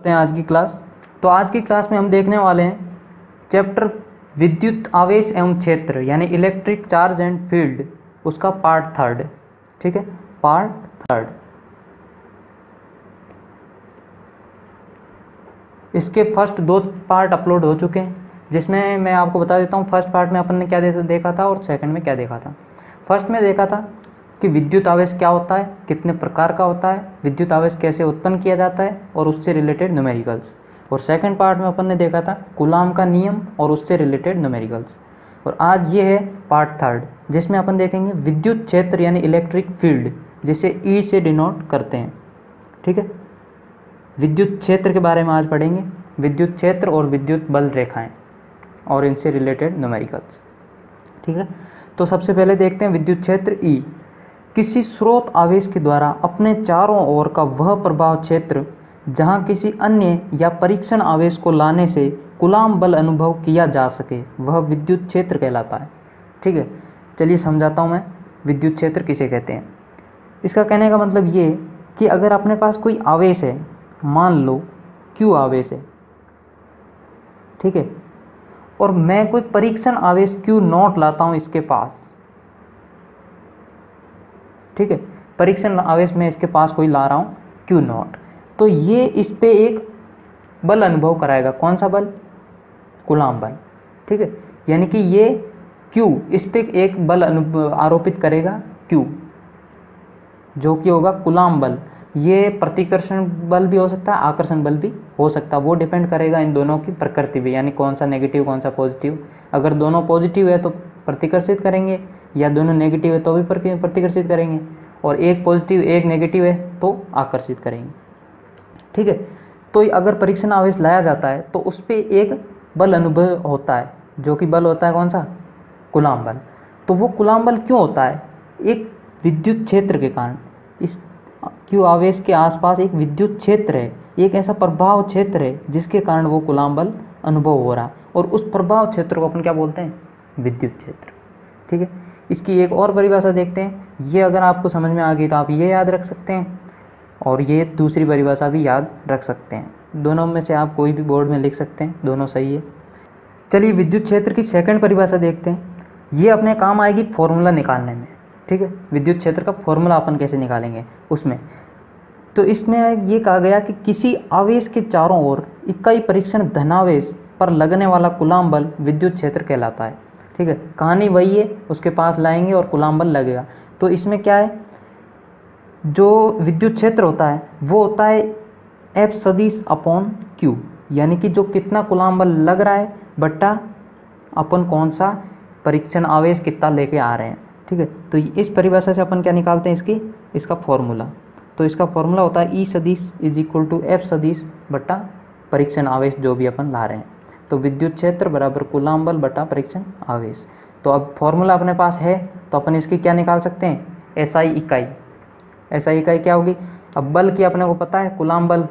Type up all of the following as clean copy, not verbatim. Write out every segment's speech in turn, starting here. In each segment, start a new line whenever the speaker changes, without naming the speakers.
हैं आज की क्लास। तो आज की क्लास में हम देखने वाले हैं चैप्टर विद्युत आवेश एवं क्षेत्र यानी इलेक्ट्रिक चार्ज एंड फील्ड, उसका पार्ट थर्ड। ठीक है, पार्ट थर्ड। इसके फर्स्ट 2 पार्ट अपलोड हो चुके हैं, जिसमें मैं आपको बता देता हूँ फर्स्ट पार्ट में अपन ने क्या देखा था और सेकंड में क्या देखा था। फर्स्ट में देखा था कि विद्युत आवेश क्या होता है, कितने प्रकार का होता है, विद्युत आवेश कैसे उत्पन्न किया जाता है और उससे रिलेटेड न्यूमेरिकल्स। और सेकंड पार्ट में अपन ने देखा था कूलाम का नियम और उससे रिलेटेड न्यूमेरिकल्स। और आज ये है पार्ट थर्ड, जिसमें अपन देखेंगे विद्युत क्षेत्र यानी इलेक्ट्रिक फील्ड, जिसे ई से डिनोट करते हैं। ठीक है, विद्युत क्षेत्र के बारे में आज पढ़ेंगे, विद्युत क्षेत्र और विद्युत बल रेखाएं और इनसे रिलेटेड न्यूमेरिकल्स। ठीक है, तो सबसे पहले देखते हैं विद्युत क्षेत्र ई। किसी स्रोत आवेश के द्वारा अपने चारों ओर का वह प्रभाव क्षेत्र जहां किसी अन्य या परीक्षण आवेश को लाने से कूलाम बल अनुभव किया जा सके, वह विद्युत क्षेत्र कहलाता है। ठीक है, चलिए समझाता हूं मैं विद्युत क्षेत्र किसे कहते हैं। इसका कहने का मतलब ये कि अगर अपने पास कोई आवेश है, मान लो Q आवेश है, ठीक है, और मैं कोई परीक्षण आवेश Q0 लाता हूं इसके पास। ठीक है, परीक्षण आवेश में इसके पास कोई ला रहा हूँ Q0, तो ये इस पे एक बल अनुभव कराएगा। कौन सा बल? कूलाम बल। ठीक है, यानी कि ये Q इस पे एक बल आरोपित करेगा Q, जो कि होगा कूलाम बल। ये प्रतिकर्षण बल भी हो सकता है, आकर्षण बल भी हो सकता है, वो डिपेंड करेगा इन दोनों की प्रकृति पे, यानी कौन सा नेगेटिव कौन सा पॉजिटिव। अगर दोनों पॉजिटिव है तो प्रतिकर्षित करेंगे, या दोनों नेगेटिव है तो भी प्रतिकर्षित करेंगे, और एक पॉजिटिव एक नेगेटिव है तो आकर्षित करेंगे। ठीक है, तो अगर परीक्षण आवेश लाया जाता है तो उस पर एक बल अनुभव होता है, जो कि बल होता है कौन सा? कूलाम बल। तो वो कूलाम बल क्यों होता है? एक विद्युत क्षेत्र के कारण। इस Q आवेश के आसपास एक विद्युत क्षेत्र है, एक ऐसा प्रभाव क्षेत्र है जिसके कारण वो कूलाम बल अनुभव हो रहा है, और उस प्रभाव क्षेत्र को अपन क्या बोलते हैं? विद्युत क्षेत्र। ठीक है, इसकी एक और परिभाषा देखते हैं। ये अगर आपको समझ में आ गई तो आप ये याद रख सकते हैं, और ये दूसरी परिभाषा भी याद रख सकते हैं। दोनों में से आप कोई भी बोर्ड में लिख सकते हैं, दोनों सही है। चलिए विद्युत क्षेत्र की सेकंड परिभाषा देखते हैं। ये अपने काम आएगी फॉर्मूला निकालने में। ठीक है, विद्युत क्षेत्र का फॉर्मूला अपन कैसे निकालेंगे उसमें। तो इसमें ये कहा गया कि किसी आवेश के चारों ओर इकाई परीक्षण धनावेश पर लगने वाला कूलाम बल विद्युत क्षेत्र कहलाता है। ठीक है, कहानी वही है, उसके पास लाएंगे और कूलाम बल लगेगा। तो इसमें क्या है, जो विद्युत क्षेत्र होता है वो होता है F सदिश अपॉन Q, यानी कि जो कितना कूलाम बल लग रहा है बट्टा अपन कौन सा परीक्षण आवेश कितना लेके आ रहे हैं। ठीक है, तो इस परिभाषा से अपन क्या निकालते हैं इसका फॉर्मूला। तो इसका फॉर्मूला होता है E सदिश इज इक्वल टू F सदिश बट्टा परीक्षण आवेश जो भी अपन ला रहे हैं। तो विद्युत क्षेत्र बराबर कूलाम बल बटा परीक्षण आवेश। तो अब फॉर्मूला अपने पास है तो अपन इसकी क्या निकाल सकते हैं? SI इकाई। SI इकाई क्या होगी? अब बल की अपने को पता है, कूलाम बल,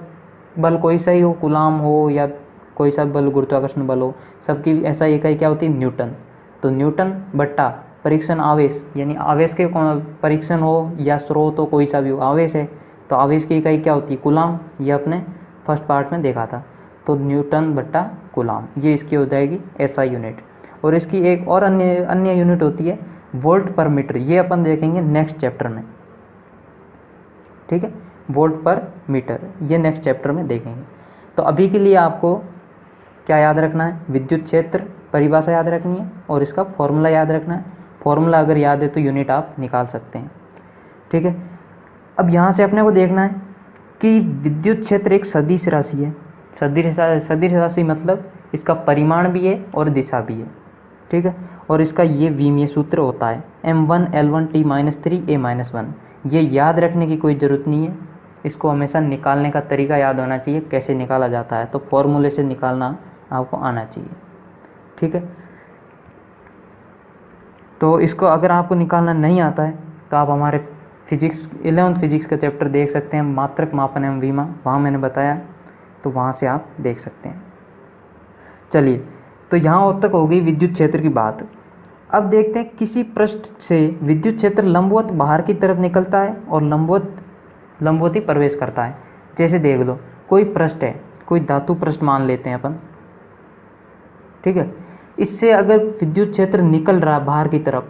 बल कोई सा ही हो, कूलाम हो या कोई सा बल गुरुत्वाकर्षण बल हो, सबकी SI इकाई क्या होती है? न्यूटन। तो न्यूटन बट्टा परीक्षण आवेश, यानी आवेश के परीक्षण हो या स्रोत हो, कोई सा भी हो, आवेश है तो आवेश की इकाई क्या होती है? कूलाम। ये अपने फर्स्ट पार्ट में देखा था। तो न्यूटन बट्टा कूलाम, ये इसकी हो जाएगी SI यूनिट। और इसकी एक और अन्य यूनिट होती है वोल्ट पर मीटर। ये अपन देखेंगे नेक्स्ट चैप्टर में। ठीक है, वोल्ट पर मीटर ये नेक्स्ट चैप्टर में देखेंगे। तो अभी के लिए आपको क्या याद रखना है? विद्युत क्षेत्र परिभाषा याद रखनी है और इसका फॉर्मूला याद रखना है। फॉर्मूला अगर याद है तो यूनिट आप निकाल सकते हैं। ठीक है, अब यहाँ से अपने को देखना है कि विद्युत क्षेत्र एक सदिश राशि है। सदिश राशि मतलब इसका परिमाण भी है और दिशा भी है। ठीक है, और इसका ये विमीय सूत्र होता है M1 L1 T-3 A-1। ये याद रखने की कोई ज़रूरत नहीं है, इसको हमेशा निकालने का तरीका याद होना चाहिए, कैसे निकाला जाता है। तो फॉर्मूले से निकालना आपको आना चाहिए। ठीक है, तो इसको अगर आपको निकालना नहीं आता है तो आप हमारे फिजिक्स 11th फिजिक्स का चैप्टर देख सकते हैं, मात्रक मापन एवं विमा, वहाँ मैंने बताया, तो वहाँ से आप देख सकते हैं। चलिए, तो यहाँ तक हो गई विद्युत क्षेत्र की बात। अब देखते हैं किसी पृष्ठ से विद्युत क्षेत्र लंबवत बाहर की तरफ निकलता है और लंबवत ही प्रवेश करता है। जैसे देख लो, कोई पृष्ठ है, कोई धातु पृष्ठ मान लेते हैं अपन, ठीक है। इससे अगर विद्युत क्षेत्र निकल रहा है बाहर की तरफ,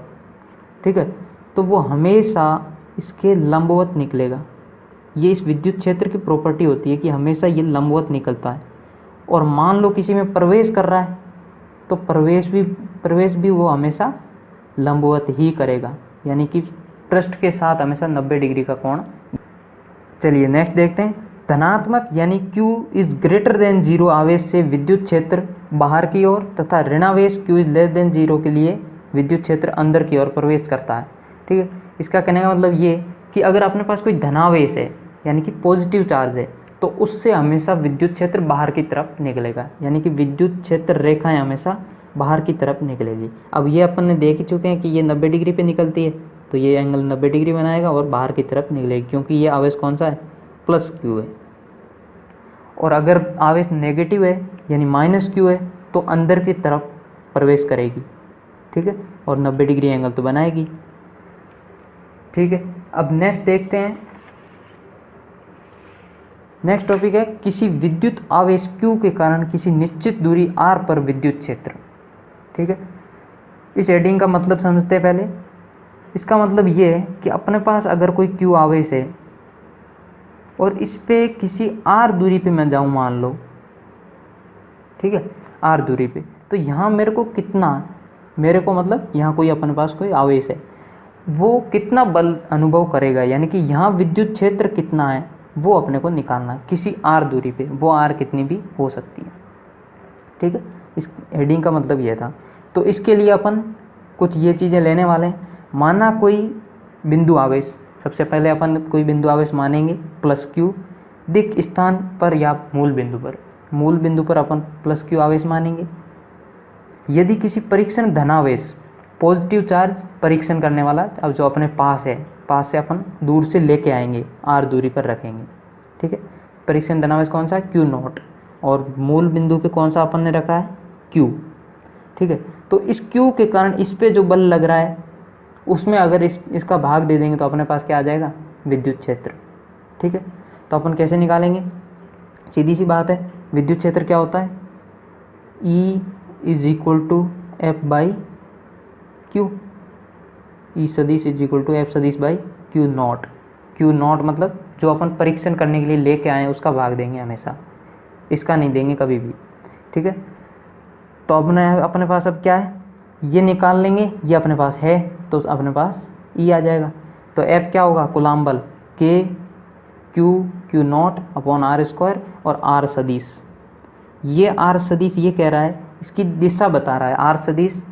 ठीक है, तो वो हमेशा इसके लंबवत निकलेगा। ये इस विद्युत क्षेत्र की प्रॉपर्टी होती है कि हमेशा ये लंबवत निकलता है। और मान लो किसी में प्रवेश कर रहा है तो प्रवेश भी वो हमेशा लंबवत ही करेगा, यानी कि पृष्ठ के साथ हमेशा 90 डिग्री का कोण। चलिए नेक्स्ट देखते हैं। धनात्मक यानी Q इज ग्रेटर देन 0 आवेश से विद्युत क्षेत्र बाहर की ओर तथा ऋणावेश Q इज लेस देन 0 के लिए विद्युत क्षेत्र अंदर की ओर प्रवेश करता है, ठीक है। इसका कहने का मतलब ये कि अगर अपने पास कोई धनावेश है यानी कि पॉजिटिव चार्ज है तो उससे हमेशा विद्युत क्षेत्र बाहर की तरफ निकलेगा, यानी कि विद्युत क्षेत्र रेखाएं हमेशा बाहर की तरफ निकलेगी। अब ये अपन ने देख ही चुके हैं कि ये 90 डिग्री पे निकलती है तो ये एंगल 90 डिग्री बनाएगा और बाहर की तरफ निकलेगी, क्योंकि ये आवेश कौन सा है, प्लस Q है। और अगर आवेश नेगेटिव है यानी माइनस Q है तो अंदर की तरफ प्रवेश करेगी, ठीक है, और 90 डिग्री एंगल तो बनाएगी, ठीक है। अब नेक्स्ट देखते हैं। नेक्स्ट टॉपिक है किसी विद्युत आवेश Q के कारण किसी निश्चित दूरी r पर विद्युत क्षेत्र, ठीक है। इस हेडिंग का मतलब समझते हैं पहले। इसका मतलब ये है कि अपने पास अगर कोई Q आवेश है और इस पे किसी r दूरी पे मैं जाऊँ मान लो, ठीक है, r दूरी पे, तो यहाँ मेरे को कितना, मेरे को मतलब यहाँ कोई अपने पास कोई आवेश है, वो कितना बल अनुभव करेगा, यानी कि यहाँ विद्युत क्षेत्र कितना है वो अपने को निकालना है किसी r दूरी पे। वो r कितनी भी हो सकती है, ठीक है। इस हेडिंग का मतलब ये था। तो इसके लिए अपन कुछ ये चीज़ें लेने वाले हैं। माना कोई बिंदु आवेश, सबसे पहले अपन कोई बिंदु आवेश मानेंगे प्लस Q दिक् स्थान पर या मूल बिंदु पर अपन प्लस Q आवेश मानेंगे। यदि किसी परीक्षण धनावेश पॉजिटिव चार्ज परीक्षण करने वाला, अब जो अपने पास है, पास से अपन दूर से लेके आएंगे, r दूरी पर रखेंगे, ठीक है। परीक्षण धनावेश कौन सा है, Q0, और मूल बिंदु पे कौन सा अपन ने रखा है, Q, ठीक है। तो इस Q के कारण इस पे जो बल लग रहा है उसमें अगर इसका भाग दे देंगे तो अपने पास क्या आ जाएगा, विद्युत क्षेत्र, ठीक है। तो अपन कैसे निकालेंगे, सीधी सी बात है, विद्युत क्षेत्र क्या होता है, E is equal to F by Q, E सदिश इज इक्वल टू एफ सदिश बाई Q0। Q0 मतलब जो अपन परीक्षण करने के लिए लेके आए उसका भाग देंगे हमेशा, इसका नहीं देंगे कभी भी, ठीक है। तो अपने पास अब क्या है, ये निकाल लेंगे, ये अपने पास है तो अपने पास E आ जाएगा। तो F क्या होगा, कूलाम बल K Q0 upon R square और R सदिश, ये R सदिश ये कह रहा है, इसकी दिशा बता रहा है। R सदिश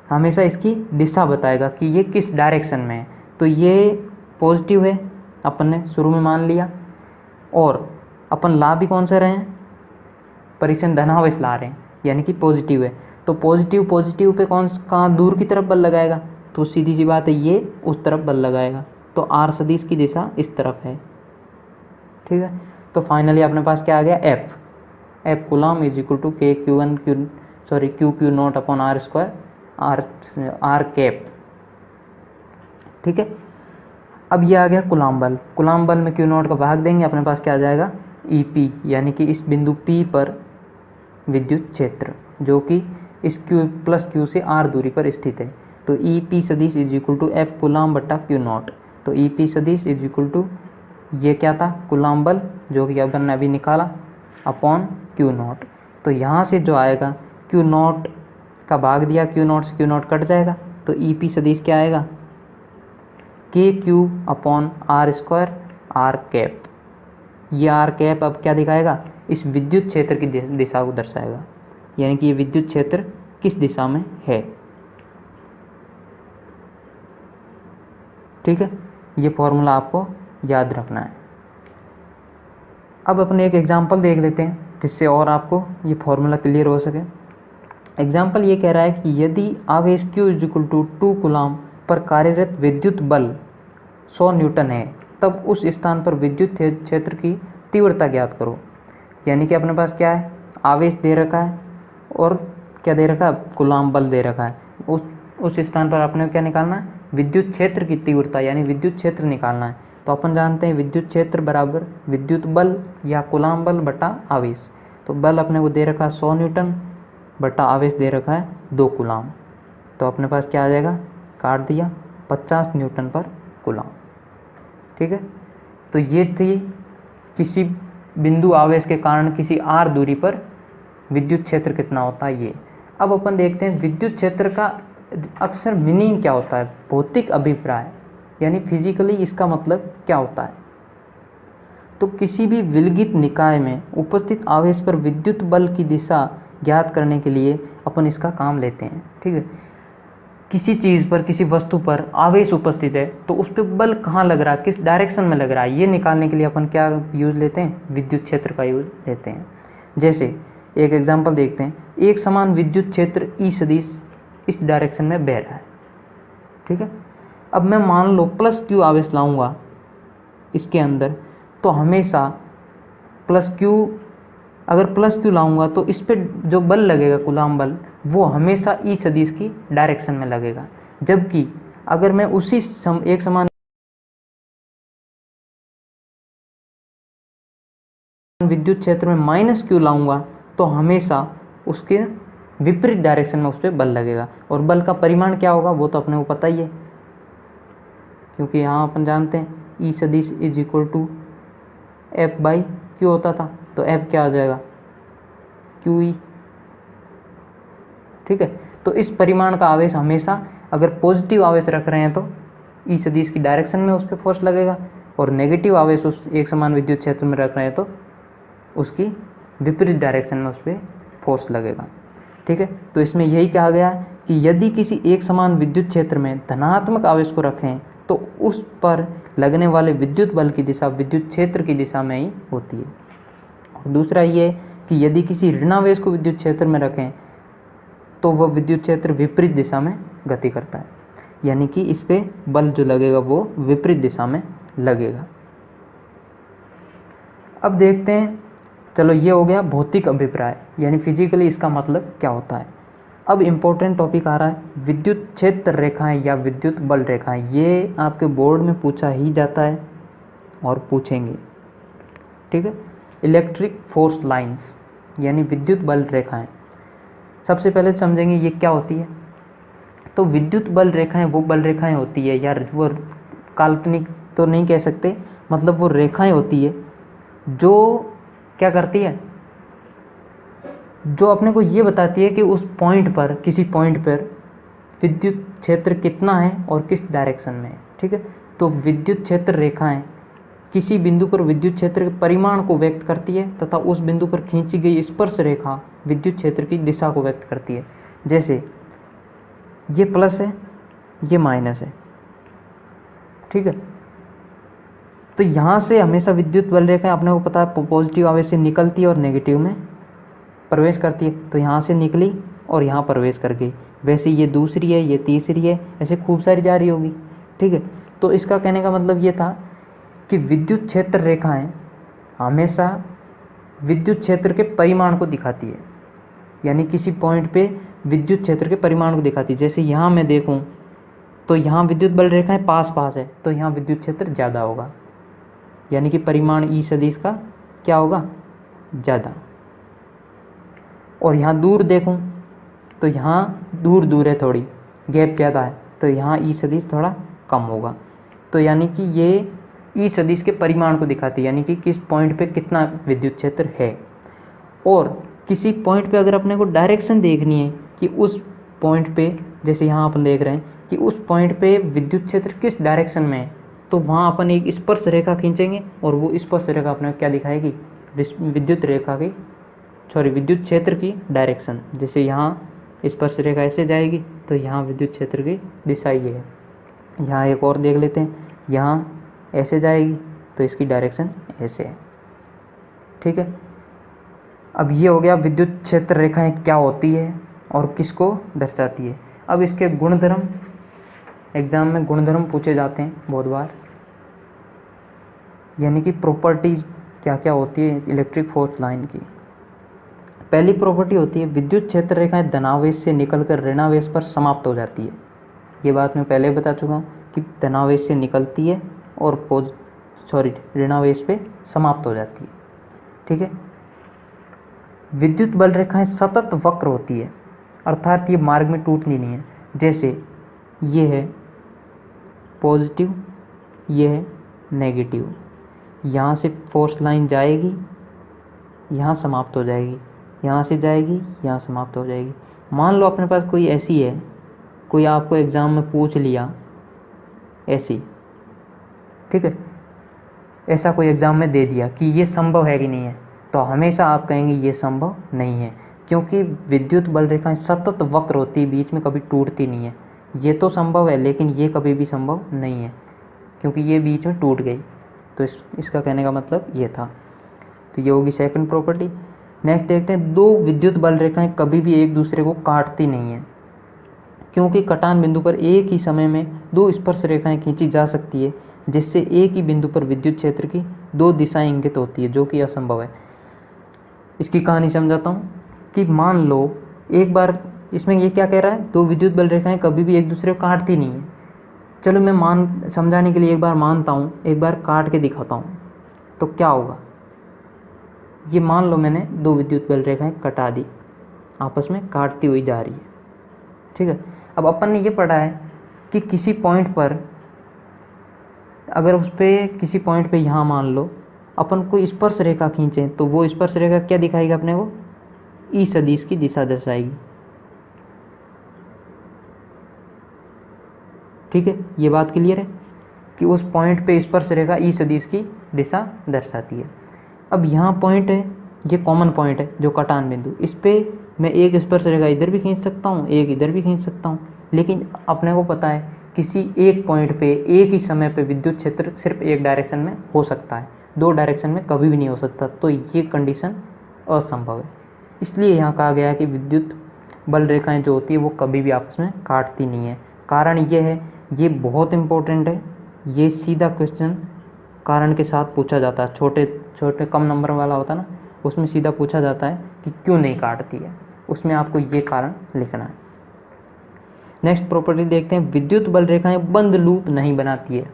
हमेशा इसकी दिशा बताएगा कि ये किस डायरेक्शन में है। तो ये पॉजिटिव है, अपन ने शुरू में मान लिया, और अपन ला भी कौन सा रहे हैं, परीक्षण धनावेश ला रहे हैं, यानी कि पॉजिटिव है। तो पॉजिटिव पे कहाँ दूर की तरफ बल लगाएगा, तो सीधी सी बात है ये उस तरफ बल लगाएगा। तो R सदिश की दिशा इस तरफ है, ठीक है। तो फाइनली अपने पास क्या आ गया, F coulomb is equal to Q0 upon R square R cap, ठीक है। अब ये आ गया कूलाम बल में Q0 का भाग देंगे, अपने पास क्या आ जाएगा, EP, यानी कि इस बिंदु P पर विद्युत क्षेत्र जो कि इस Q से R दूरी पर स्थित है। तो EP सदिश is equal to F coulomb बटा Q0। तो EP सदिश इज इक्वल टू ये क्या था, कूलाम बल जो कि अपन ने अभी निकाला अपॉन Q0। तो यहाँ से जो आएगा Q0 का भाग दिया, Q0 से Q0 कट जाएगा, तो EP सदिश क्या आएगा, KQ upon R square R cap. ये R कैप अब क्या दिखाएगा, इस विद्युत क्षेत्र की दिशा को दर्शाएगा, यानी कि ये विद्युत क्षेत्र किस दिशा में है, ठीक है। ये फॉर्मूला आपको याद रखना है। अब अपने एक एग्जांपल देख लेते हैं जिससे और आपको ये फॉर्मूला क्लियर हो सके। एग्जांपल ये कह रहा है कि यदि आवेश Q is equal to 2 coulomb पर कार्यरत विद्युत बल 100 न्यूटन है, तब उस स्थान पर विद्युत क्षेत्र की तीव्रता ज्ञात करो। यानी कि अपने पास क्या है, आवेश दे रखा है और क्या दे रखा है, कूलाम बल दे रखा है। उस स्थान पर अपने क्या निकालना है, विद्युत क्षेत्र की तीव्रता, यानी विद्युत क्षेत्र निकालना है। तो अपन जानते हैं विद्युत क्षेत्र बराबर विद्युत बल या कूलाम बल बटा आवेश। तो बल अपने को दे रखा है 100 न्यूटन बटा आवेश दे रखा है 2 कूलाम। तो अपने पास क्या आ जाएगा, काट दिया 50 न्यूटन पर कूलाम। ठीक है, तो ये थी किसी बिंदु आवेश के कारण किसी r दूरी पर विद्युत क्षेत्र कितना होता है ये। अब अपन देखते हैं विद्युत क्षेत्र का अक्सर मीनिंग क्या होता है, भौतिक अभिप्राय यानी फिजिकली इसका मतलब क्या होता है। तो किसी भी विलगित निकाय में उपस्थित आवेश पर विद्युत बल की दिशा ज्ञात करने के लिए अपन इसका काम लेते हैं। ठीक है, किसी चीज़ पर किसी वस्तु पर आवेश उपस्थित है तो उस पर बल कहाँ लग रहा है, किस डायरेक्शन में लग रहा है, ये निकालने के लिए अपन क्या यूज़ लेते हैं, विद्युत क्षेत्र का यूज़ लेते हैं। जैसे एक एग्जांपल देखते हैं, एक समान विद्युत क्षेत्र ई सदिश इस डायरेक्शन में बह रहा है। ठीक है, अब मैं मान लो प्लस क्यू आवेश लाऊंगा इसके अंदर, तो हमेशा प्लस क्यू, अगर प्लस क्यू लाऊंगा तो इस पर जो बल लगेगा कूलाम बल वो हमेशा ई सदिश की डायरेक्शन में लगेगा। जबकि अगर मैं उसी एक समान विद्युत क्षेत्र में माइनस क्यू लाऊंगा तो हमेशा उसके विपरीत डायरेक्शन में उस पर बल लगेगा। और बल का परिमाण क्या होगा वो तो अपने को पता ही है, क्योंकि यहाँ अपन जानते हैं ई सदिश is equal to F by Q होता था। तो एफ क्या आ जाएगा, क्यू ई। ठीक है, तो इस परिमाण का आवेश हमेशा अगर पॉजिटिव आवेश रख रहे हैं तो ई सदिश की डायरेक्शन में उस पर फोर्स लगेगा, और नेगेटिव आवेश उस एक समान विद्युत क्षेत्र में रख रहे हैं तो उसकी विपरीत डायरेक्शन में उस पर फोर्स लगेगा। ठीक है, तो इसमें यही कहा गया है कि यदि किसी एक समान विद्युत क्षेत्र में धनात्मक आवेश को रखें तो उस पर लगने वाले विद्युत बल की दिशा विद्युत क्षेत्र की दिशा में ही होती है। और दूसरा ये कि यदि किसी ऋणावेश को विद्युत क्षेत्र में रखें तो वह विद्युत क्षेत्र विपरीत दिशा में गति करता है, यानी कि इस पे बल जो लगेगा वो विपरीत दिशा में लगेगा। अब देखते हैं, चलो ये हो गया भौतिक अभिप्राय यानी फिजिकली इसका मतलब क्या होता है। अब इम्पोर्टेंट टॉपिक आ रहा है विद्युत क्षेत्र रेखाएं या विद्युत बल रेखाएं। ये आपके बोर्ड में पूछा ही जाता है और पूछेंगे। ठीक है, इलेक्ट्रिक फोर्स लाइंस यानी विद्युत बल रेखाएं। सबसे पहले समझेंगे ये क्या होती है। तो विद्युत बल रेखाएं वो बल रेखाएं होती है, यार वो काल्पनिक तो नहीं कह सकते, मतलब वो रेखाएं होती है जो क्या करती है, जो अपने को ये बताती है कि उस पॉइंट पर, किसी पॉइंट पर विद्युत क्षेत्र कितना है और किस डायरेक्शन में है। ठीक है, तो विद्युत क्षेत्र रेखाएं किसी बिंदु पर विद्युत क्षेत्र के परिमाण को व्यक्त करती है तथा उस बिंदु पर खींची गई स्पर्श रेखा विद्युत क्षेत्र की दिशा को व्यक्त करती है। जैसे ये प्लस है, ये माइनस है। ठीक है, तो यहाँ से हमेशा विद्युत बल रेखा अपने को पता है पॉजिटिव आवेश से निकलती है और नेगेटिव में प्रवेश करती है। तो यहाँ से निकली और यहाँ प्रवेश कर गई। वैसे ये दूसरी है, ये तीसरी है, ऐसे खूब सारी जा रही होगी। ठीक है, तो इसका कहने का मतलब ये था कि विद्युत क्षेत्र रेखाएं हमेशा विद्युत क्षेत्र के परिमाण को दिखाती है, यानी किसी पॉइंट पे विद्युत क्षेत्र के परिमाण को दिखाती है। जैसे यहाँ मैं देखूँ तो यहाँ विद्युत बल रेखाएं पास पास है तो यहाँ विद्युत क्षेत्र ज़्यादा होगा, यानी कि परिमाण ई सदिश का क्या होगा, ज़्यादा। और यहाँ दूर देखूं तो यहाँ दूर दूर है, थोड़ी गैप ज़्यादा है तो यहाँ ई सदिश थोड़ा कम होगा। तो यानी कि ये ई सदिश के परिमाण को दिखाती है, यानी कि किस पॉइंट पे कितना विद्युत क्षेत्र है। और किसी पॉइंट पे अगर अपने को डायरेक्शन देखनी है कि उस पॉइंट पे, जैसे यहाँ अपन देख रहे हैं कि उस पॉइंट पे विद्युत क्षेत्र किस डायरेक्शन में है, तो वहाँ अपन एक स्पर्श रेखा खींचेंगे और वो स्पर्श रेखा अपने क्या दिखाएगी, विद्युत रेखा की विद्युत क्षेत्र की डायरेक्शन। जैसे यहाँ स्पर्श रेखा ऐसे जाएगी तो यहाँ विद्युत क्षेत्र की दिशा ये है। यहाँ एक और देख लेते हैं, यहाँ ऐसे जाएगी तो इसकी डायरेक्शन ऐसे है। ठीक है, अब ये हो गया विद्युत क्षेत्र रेखाएं क्या होती है और किसको दर्शाती है। अब इसके गुणधर्म, एग्जाम में गुणधर्म पूछे जाते हैं बहुत बार, यानी कि प्रॉपर्टीज क्या क्या होती है इलेक्ट्रिक फोर्स लाइन की। पहली प्रॉपर्टी होती है विद्युत क्षेत्र रेखाएं धनावेश से निकलकर ऋणावेश पर समाप्त हो जाती है। ये बात मैं पहले बता चुका हूँ कि धनावेश से निकलती है और ऋणावेश पे समाप्त हो जाती है। ठीक है। विद्युत बल रेखाएं सतत वक्र होती है, अर्थात ये मार्ग में टूटनी नहीं है। जैसे ये है पॉजिटिव, ये है नेगेटिव, यहाँ से फोर्स लाइन जाएगी, यहाँ समाप्त हो जाएगी, यहाँ से जाएगी, यहाँ समाप्त हो जाएगी। मान लो अपने पास कोई ऐसी है, कोई आपको एग्ज़ाम में पूछ लिया ऐसी, ठीक है, ऐसा कोई एग्ज़ाम में दे दिया कि ये संभव है कि नहीं है, तो हमेशा आप कहेंगे ये संभव नहीं है, क्योंकि विद्युत बल रेखाएं सतत वक्र होती है, बीच में कभी टूटती नहीं है। ये तो संभव है लेकिन ये कभी भी संभव नहीं है, क्योंकि ये बीच में टूट गई। तो इसका कहने का मतलब ये था। तो ये होगी सेकंड प्रॉपर्टी। नेक्स्ट देखते हैं, दो विद्युत बल रेखाएं कभी भी एक दूसरे को काटती नहीं हैं, क्योंकि कटान बिंदु पर एक ही समय में दो स्पर्श रेखाएं खींची जा सकती है, जिससे एक ही बिंदु पर विद्युत क्षेत्र की दो दिशाएं इंगित होती है, जो कि असंभव है। इसकी कहानी समझाता हूँ कि मान लो एक बार, इसमें ये क्या कह रहा है, दो विद्युत बल रेखाएं कभी भी एक दूसरे को काटती नहीं है। चलो मैं समझाने के लिए एक बार मानता हूँ, एक बार काट के दिखाता हूँ। तो क्या होगा, ये मान लो मैंने दो विद्युत बल रेखाएं कटा दी, आपस में काटती हुई जा रही है। ठीक है। अब अपन ने ये पढ़ा है कि किसी पॉइंट पर, अगर उस पर किसी पॉइंट पे यहाँ मान लो अपन कोई स्पर्श रेखा खींचें, तो वो स्पर्श रेखा क्या दिखाएगी अपने को, ई सदिश की दिशा दर्शाएगी। ठीक है, ये बात क्लियर है कि उस पॉइंट पे स्पर्श रेखा ई सदिश की दिशा दर्शाती है। अब यहाँ पॉइंट है, ये कॉमन पॉइंट है जो कटान बिंदु, इस पे मैं एक स्पर्श रेखा इधर भी खींच सकता हूँ, एक इधर भी खींच सकता हूँ, लेकिन अपने को पता है किसी एक पॉइंट पे एक ही समय पे विद्युत क्षेत्र सिर्फ एक डायरेक्शन में हो सकता है, दो डायरेक्शन में कभी भी नहीं हो सकता। तो ये कंडीशन असंभव है। इसलिए यहाँ कहा गया है कि विद्युत बल रेखाएं जो होती है वो कभी भी आपस में काटती नहीं है। कारण ये है, ये बहुत इम्पोर्टेंट है, ये सीधा क्वेश्चन कारण के साथ पूछा जाता है। छोटे छोटे कम नंबर वाला होता है ना, उसमें सीधा पूछा जाता है कि क्यों नहीं काटती है, उसमें आपको ये कारण लिखना है। नेक्स्ट प्रॉपर्टी देखते हैं, विद्युत बल रेखाएं बंद लूप नहीं बनाती है,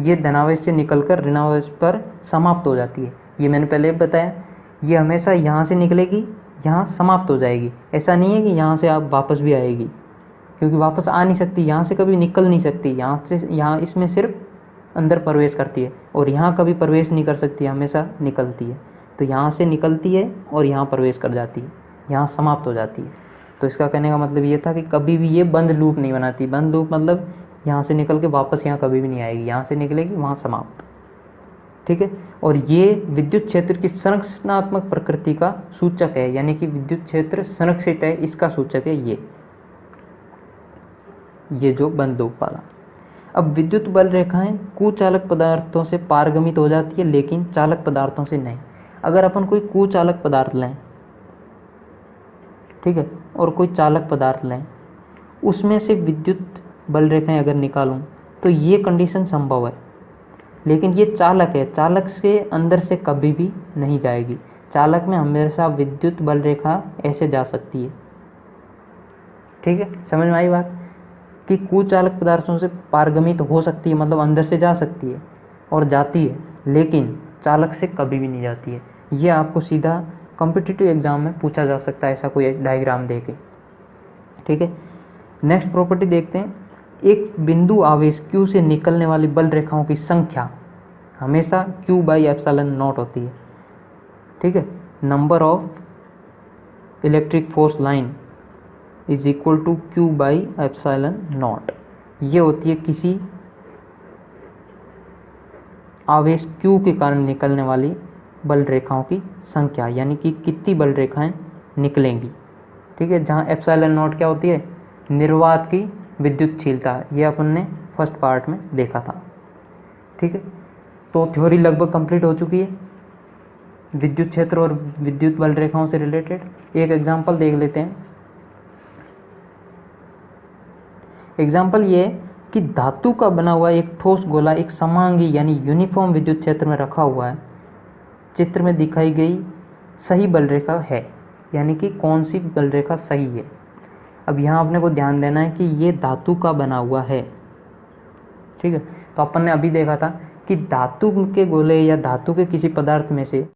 ये धनावेश से निकलकर ऋणावेश पर समाप्त हो जाती है। ये मैंने पहले बताया, ये हमेशा यहाँ से निकलेगी, यहाँ समाप्त हो जाएगी। ऐसा नहीं है कि यहाँ से आप वापस भी आएगी, क्योंकि वापस आ नहीं सकती, यहाँ से कभी निकल नहीं सकती, यहाँ से यहाँ इसमें सिर्फ अंदर प्रवेश करती है, और यहाँ कभी प्रवेश नहीं कर सकती, हमेशा निकलती है। तो यहाँ से निकलती है और यहाँ प्रवेश कर जाती है, यहाँ समाप्त हो जाती है। तो इसका कहने का मतलब ये था कि कभी भी ये बंद लूप नहीं बनाती। बंद लूप मतलब यहाँ से निकल के वापस यहाँ कभी भी नहीं आएगी, यहाँ से निकलेगी वहाँ समाप्त। ठीक है। और ये विद्युत क्षेत्र की संरचनात्मक प्रकृति का सूचक है, यानी कि विद्युत क्षेत्र संरक्षित है, इसका सूचक है ये जो बंद लूप वाला। अब विद्युत बल रेखाएं कुचालक पदार्थों से पारगमित हो जाती है, लेकिन चालक पदार्थों से नहीं। अगर अपन कोई कुचालक पदार्थ लें, ठीक है, और कोई चालक पदार्थ लें, उसमें से विद्युत बल रेखाएं अगर निकालूं तो ये कंडीशन संभव है, लेकिन ये चालक है, चालक से अंदर से कभी भी नहीं जाएगी। चालक में हमेशा विद्युत बल रेखा ऐसे जा सकती है। ठीक है, समझ में आई बात कि कुचालक पदार्थों से पारगमित हो सकती है, मतलब अंदर से जा सकती है और जाती है, लेकिन चालक से कभी भी नहीं जाती है। ये आपको सीधा कॉम्पिटिटिव एग्जाम में पूछा जा सकता है, ऐसा कोई डायग्राम दे के। ठीक है। नेक्स्ट प्रॉपर्टी देखते हैं, एक बिंदु आवेश Q से निकलने वाली बल रेखाओं की संख्या हमेशा Q/ε0 होती है। ठीक है। Number of electric force line is equal to Q/ε0। ये होती है किसी आवेश Q के कारण निकलने वाली बल रेखाओं की संख्या, यानी कि कितनी बल रेखाएं निकलेंगी। ठीक है। जहाँ ε0 क्या होती है, निर्वात की विद्युतशीलता, ये अपन ने फर्स्ट पार्ट में देखा था। ठीक है। तो थ्योरी लगभग कंप्लीट हो चुकी है विद्युत क्षेत्र और विद्युत बल रेखाओं से रिलेटेड। एक एग्जांपल देख लेते हैं। एग्जांपल ये कि धातु का बना हुआ एक ठोस गोला एक समांगी यानी यूनिफॉर्म विद्युत क्षेत्र में रखा हुआ है। चित्र में दिखाई गई सही बल रेखा है, यानी कि कौन सी बल रेखा सही है। अब यहाँ अपने को ध्यान देना है कि ये धातु का बना हुआ है। ठीक है। तो अपन ने अभी देखा था कि धातु के गोले या धातु के किसी पदार्थ में से